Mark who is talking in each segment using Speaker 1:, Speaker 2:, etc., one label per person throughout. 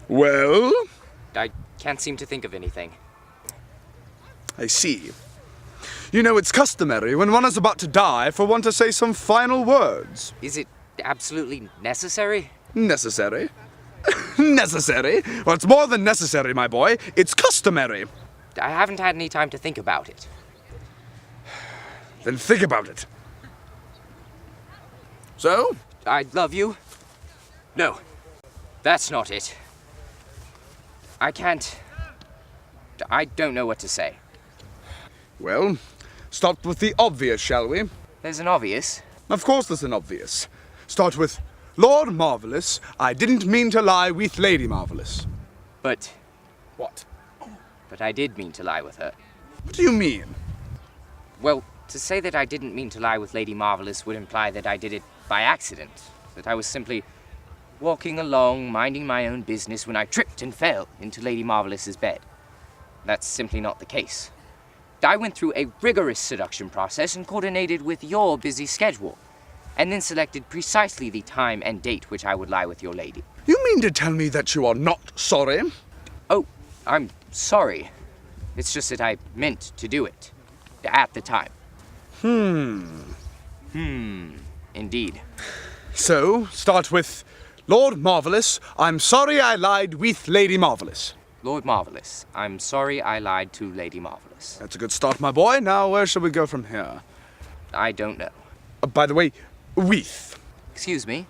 Speaker 1: Well?
Speaker 2: I can't seem to think of anything.
Speaker 1: I see. You know, it's customary when one is about to die for one to say some final words.
Speaker 2: Is it absolutely necessary?
Speaker 1: Necessary? Necessary? Well, it's more than necessary, my boy. It's customary.
Speaker 2: I haven't had any time to think about it.
Speaker 1: Then think about it. So?
Speaker 2: I love you? No, that's not it. I don't know what to say.
Speaker 1: Well, start with the obvious, shall we?
Speaker 2: There's an obvious.
Speaker 1: Of course there's an obvious. Start with, Lord Marvelous, I didn't mean to lie with Lady Marvelous.
Speaker 2: But...
Speaker 1: What?
Speaker 2: But I did mean to lie with her.
Speaker 1: What do you mean?
Speaker 2: Well, to say that I didn't mean to lie with Lady Marvelous would imply that I did it by accident. That I was simply walking along, minding my own business when I tripped and fell into Lady Marvelous's bed. That's simply not the case. I went through a rigorous seduction process and coordinated with your busy schedule, and then selected precisely the time and date which I would lie with your lady.
Speaker 1: You mean to tell me that you are not sorry?
Speaker 2: Oh, I'm sorry. It's just that I meant to do it. At the time. Indeed.
Speaker 1: So, start with, Lord Marvelous, I'm sorry I lied with Lady Marvelous.
Speaker 2: Lord Marvelous, I'm sorry I lied to Lady Marvelous.
Speaker 1: That's a good start, my boy. Now, where shall we go from here?
Speaker 2: I don't know.
Speaker 1: By the way, with.
Speaker 2: Excuse me?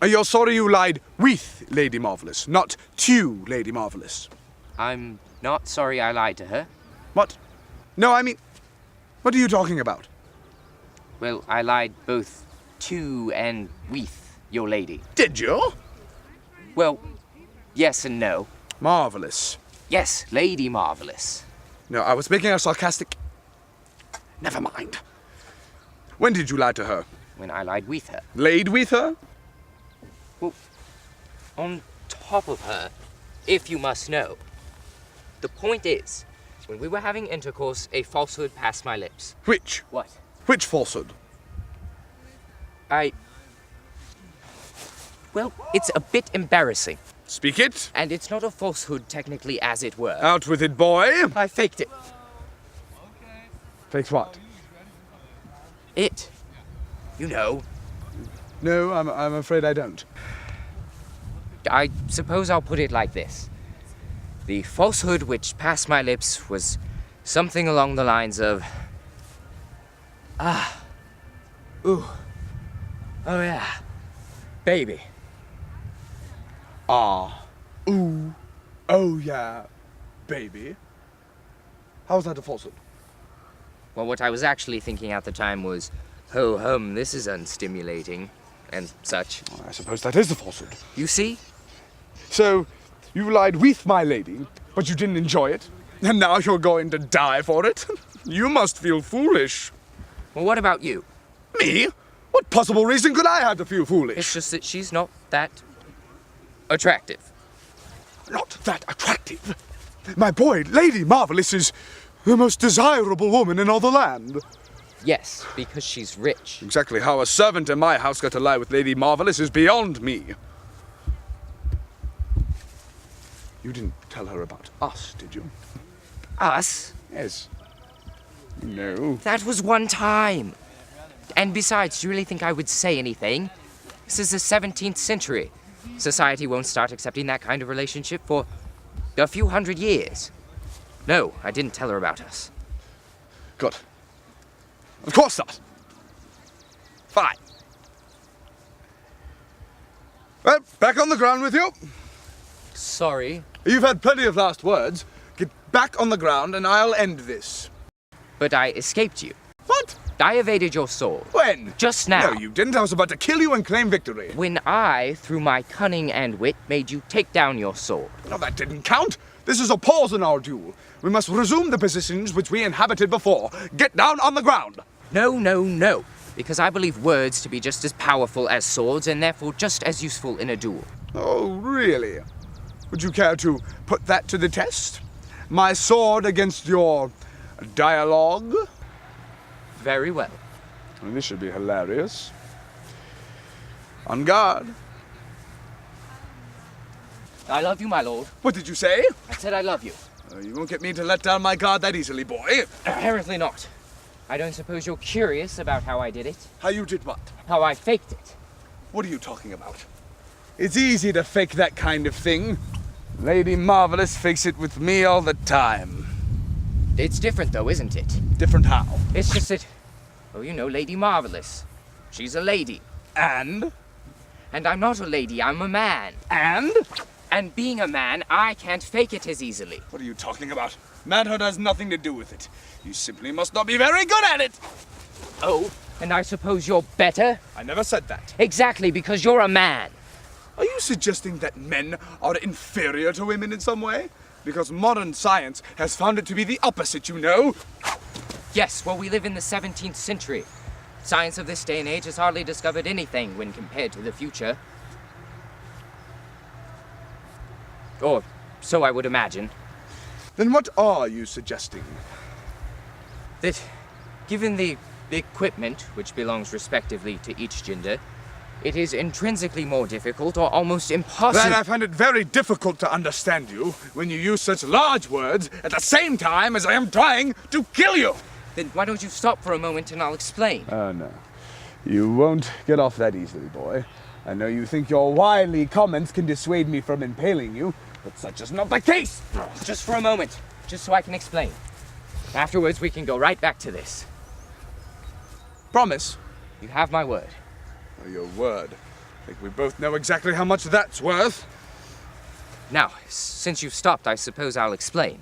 Speaker 1: You're sorry you lied with Lady Marvelous, not to Lady Marvelous.
Speaker 2: I'm not sorry I lied to her.
Speaker 1: What? No, I mean, what are you talking about?
Speaker 2: Well, I lied both to and with your lady.
Speaker 1: Did you?
Speaker 2: Well, yes and no.
Speaker 1: Marvelous.
Speaker 2: Yes, Lady Marvelous.
Speaker 1: No, I was making a sarcastic... Never mind. When did you lie to her?
Speaker 2: When I lied with her.
Speaker 1: Laid with her?
Speaker 2: Well, on top of her, if you must know. The point is, when we were having intercourse, a falsehood passed my lips.
Speaker 1: Which?
Speaker 2: What?
Speaker 1: Which falsehood?
Speaker 2: Well, it's a bit embarrassing.
Speaker 1: Speak it.
Speaker 2: And it's not a falsehood, technically, as it were.
Speaker 1: Out with it, boy.
Speaker 2: I faked it.
Speaker 1: Faked what?
Speaker 2: It. You know.
Speaker 1: No, I'm afraid I don't.
Speaker 2: I suppose I'll put it like this. The falsehood which passed my lips was something along the lines of... Ooh. Oh yeah. Baby.
Speaker 1: Ooh. Oh yeah. Baby. How's that a falsehood?
Speaker 2: Well, what I was actually thinking at the time was, ho hum, this is unstimulating, and such.
Speaker 1: Well, I suppose that is the falsehood.
Speaker 2: You see?
Speaker 1: So, you lied with my lady, but you didn't enjoy it? And now you're going to die for it? You must feel foolish.
Speaker 2: Well, what about you?
Speaker 1: Me? What possible reason could I have to feel foolish?
Speaker 2: It's just that she's not that attractive.
Speaker 1: Not that attractive? My boy, Lady Marvelous is the most desirable woman in all the land.
Speaker 2: Yes, because she's rich.
Speaker 1: Exactly how a servant in my house got to lie with Lady Marvelous is beyond me. You didn't tell her about us, did you?
Speaker 2: Us?
Speaker 1: Yes. No.
Speaker 2: That was one time. And besides, do you really think I would say anything? This is the 17th century. Society won't start accepting that kind of relationship for a few hundred years. No, I didn't tell her about us.
Speaker 1: Good. Of course not. Fine. Well, back on the ground with you.
Speaker 2: Sorry.
Speaker 1: You've had plenty of last words. Get back on the ground and I'll end this.
Speaker 2: But I escaped you.
Speaker 1: What?
Speaker 2: I evaded your sword.
Speaker 1: When?
Speaker 2: Just now.
Speaker 1: No, you didn't. I was about to kill you and claim victory.
Speaker 2: When I, through my cunning and wit, made you take down your sword.
Speaker 1: No, that didn't count. This is a pause in our duel. We must resume the positions which we inhabited before. Get down on the ground.
Speaker 2: No, no, no. Because I believe words to be just as powerful as swords and therefore just as useful in a duel.
Speaker 1: Oh, really? Would you care to put that to the test? My sword against your dialogue?
Speaker 2: Very well.
Speaker 1: Well, this should be hilarious. On guard.
Speaker 2: I love you, my lord.
Speaker 1: What did you say?
Speaker 2: I said I love you.
Speaker 1: You won't get me to let down my guard that easily, boy.
Speaker 2: Apparently not. I don't suppose you're curious about how I did it?
Speaker 1: How you did what?
Speaker 2: How I faked it.
Speaker 1: What are you talking about? It's easy to fake that kind of thing. Lady Marvelous fakes it with me all the time.
Speaker 2: It's different, though, isn't it?
Speaker 1: Different how?
Speaker 2: It's just that, oh, you know, Lady Marvelous. She's a lady.
Speaker 1: And?
Speaker 2: And I'm not a lady, I'm a man.
Speaker 1: And?
Speaker 2: And being a man, I can't fake it as easily.
Speaker 1: What are you talking about? Manhood has nothing to do with it. You simply must not be very good at it.
Speaker 2: Oh, and I suppose you're better?
Speaker 1: I never said that.
Speaker 2: Exactly, because you're a man.
Speaker 1: Are you suggesting that men are inferior to women in some way? Because modern science has found it to be the opposite, you know?
Speaker 2: Yes, well, we live in the 17th century. Science of this day and age has hardly discovered anything when compared to the future. Or so I would imagine.
Speaker 1: Then what are you suggesting?
Speaker 2: That, given the equipment, which belongs respectively to each gender, it is intrinsically more difficult or almost impossible.
Speaker 1: That I find it very difficult to understand you when you use such large words at the same time as I am trying to kill you.
Speaker 2: Then why don't you stop for a moment and I'll explain?
Speaker 1: Oh, no. You won't get off that easily, boy. I know you think your wily comments can dissuade me from impaling you, but such is not the case!
Speaker 2: Just for a moment, just so I can explain. Afterwards, we can go right back to this.
Speaker 1: Promise?
Speaker 2: You have my word.
Speaker 1: Oh, your word. I think we both know exactly how much that's worth.
Speaker 2: Now, since you've stopped, I suppose I'll explain.